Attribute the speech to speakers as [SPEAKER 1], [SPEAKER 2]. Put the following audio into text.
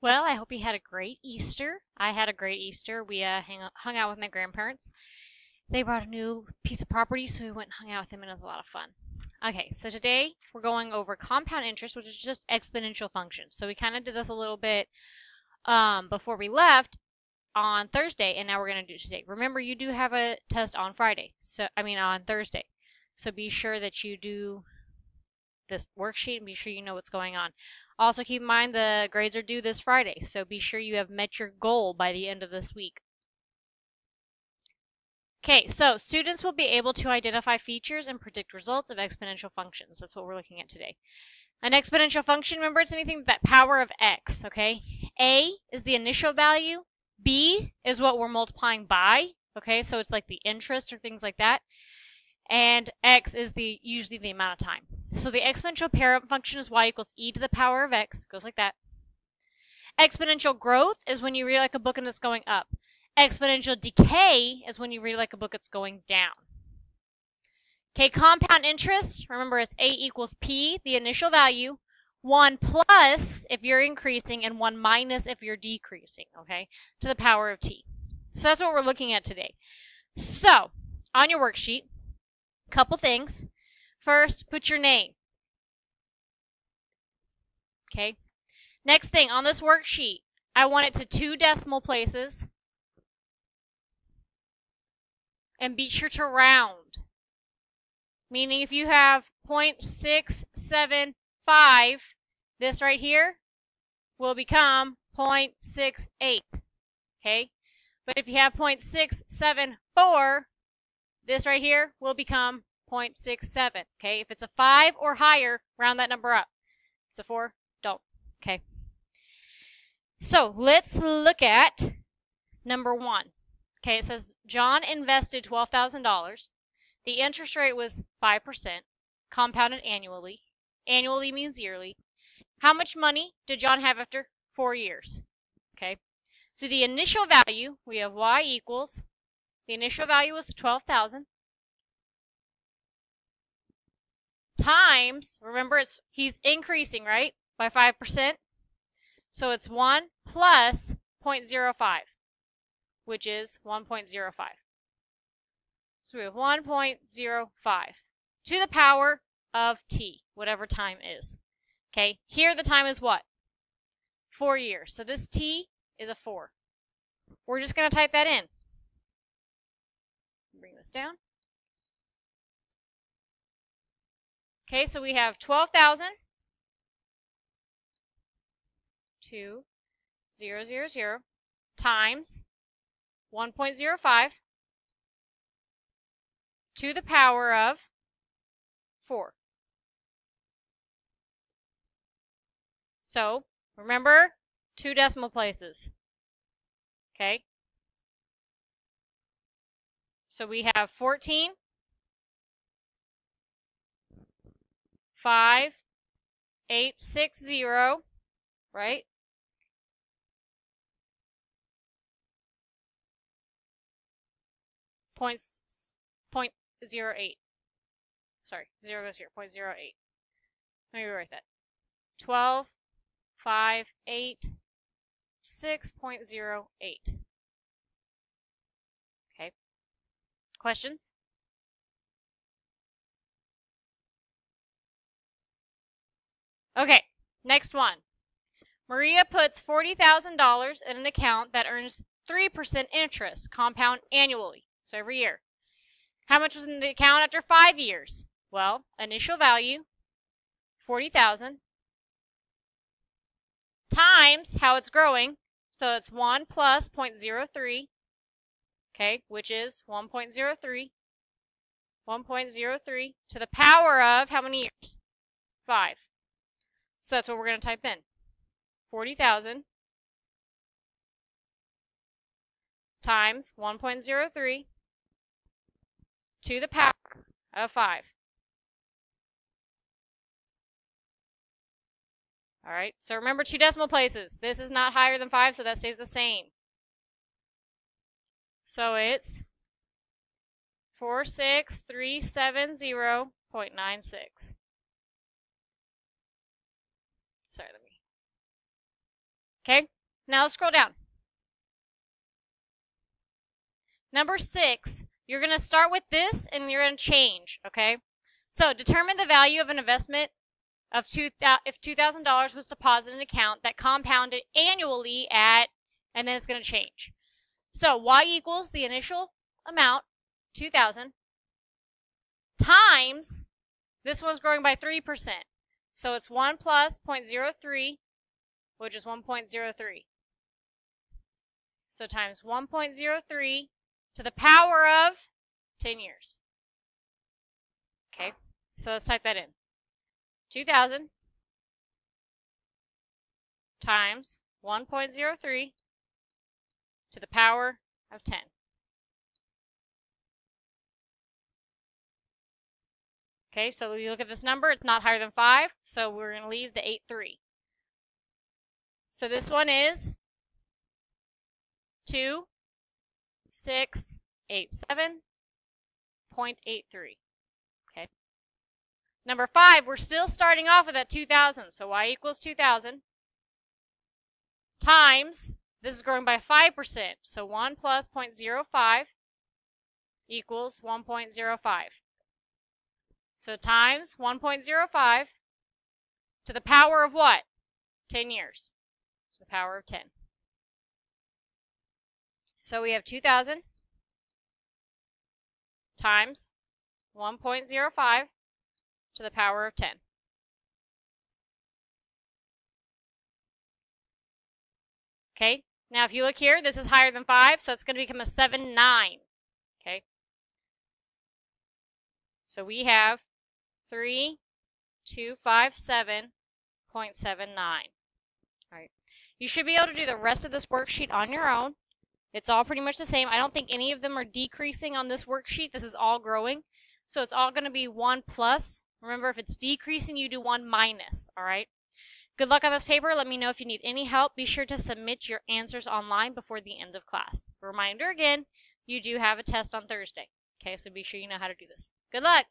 [SPEAKER 1] Well, I hope you had a great Easter. I had a great Easter. We hung out with my grandparents. They bought a new piece of property, so we went and hung out with them, and it was a lot of fun. Okay, so today we're going over compound interest, which is just exponential functions. So we kind of did this a little bit before we left on Thursday, and now we're going to do it today. Remember, you do have a test on on Thursday. So be sure that you do this worksheet and be sure you know what's going on. Also, keep in mind the grades are due this Friday, so be sure you have met your goal by the end of this week. Okay, so students will be able to identify features and predict results of exponential functions. That's what we're looking at today. An exponential function, remember, it's anything with that power of x, okay? A is the initial value. B is what we're multiplying by, okay? So it's like the interest or things like that. And x is usually the amount of time. So the exponential parent function is y equals e to the power of x. Goes like that. Exponential growth is when you read like a book and it's going up. Exponential decay is when you read like a book it's going down. Okay, compound interest, remember it's a equals p, the initial value, 1 plus if you're increasing, and 1 minus if you're decreasing, okay, to the power of t. So that's what we're looking at today. So, on your worksheet, couple things. First, put your name. Okay. Next thing, on this worksheet, I want it to 2 decimal places. And be sure to round. Meaning if you have 0.675, this right here will become 0.68. Okay? But if you have 0.674, this right here will become 0.67. Okay? If it's a 5 or higher, round that number up. If it's a 4, don't. Okay? So let's look at number 1. Okay, it says John invested $12,000. The interest rate was 5%, compounded annually. Annually means yearly. How much money did John have after 4 years? Okay, so the initial value, we have y equals, the initial value was 12,000, times, remember he's increasing, right, by 5%. So it's 1 plus 0.05. Which is 1.05. So we have 1.05 to the power of t, whatever time is. Okay, here the time is what? 4 years. So this t is a 4. We're just going to type that in. Bring this down. Okay, so we have 12,000 to 000 times 1.05 to the power of 4. So, remember, 2 decimal places. Okay? So we have 14, 5, 8, 6, 0, right? Point 0.08. Sorry, 0 goes here, 0.08. Let me rewrite that. 12, 5, 8, 6.08. Okay. Questions? Okay, next one. Maria puts $40,000 in an account that earns 3% interest, compound annually. So every year. How much was in the account after 5 years? Well, initial value, 40,000, times how it's growing. So it's 1 plus 0.03, okay, which is 1.03. 1.03 to the power of how many years? 5. So that's what we're going to type in. 40,000 times 1.03 to the power of 5. All right, so remember 2 decimal places. This is not higher than 5, so that stays the same. So it's 46370.96. Sorry, let me Okay, now let's scroll down. Number 6, you're going to start with this and you're going to change, okay? So determine the value of an investment of if $2,000 was deposited in an account that compounded annually at, and then it's going to change. So y equals the initial amount, 2,000, times, this one's growing by 3%. So it's 1 plus 0.03, which is 1.03. So times 1.03 to the power of 10 years. Okay, so let's type that in. 2,000 times 1.03 to the power of 10. Okay, so when you look at this number, it's not higher than 5, so we're going to leave the 8.3. So this one is 2,687.83. Okay. Number 5, we're still starting off with that 2,000, so y equals 2,000 times, this is growing by 5%, so 1 plus 0.05 equals 1.05. So times 1.05 to the power of what? 10 years. So the power of 10. So we have 2,000 times 1.05 to the power of 10. Okay, now if you look here, this is higher than 5, so it's going to become a 7.9. Okay, so we have 3,257.79. All right, you should be able to do the rest of this worksheet on your own. It's all pretty much the same. I don't think any of them are decreasing on this worksheet. This is all growing, so it's all going to be 1 plus. Remember, if it's decreasing, you do 1 minus. All right. Good luck on this paper. Let me know if you need any help. Be sure to submit your answers online before the end of class. Reminder again, you do have a test on Thursday. Okay, so be sure you know how to do this. Good luck.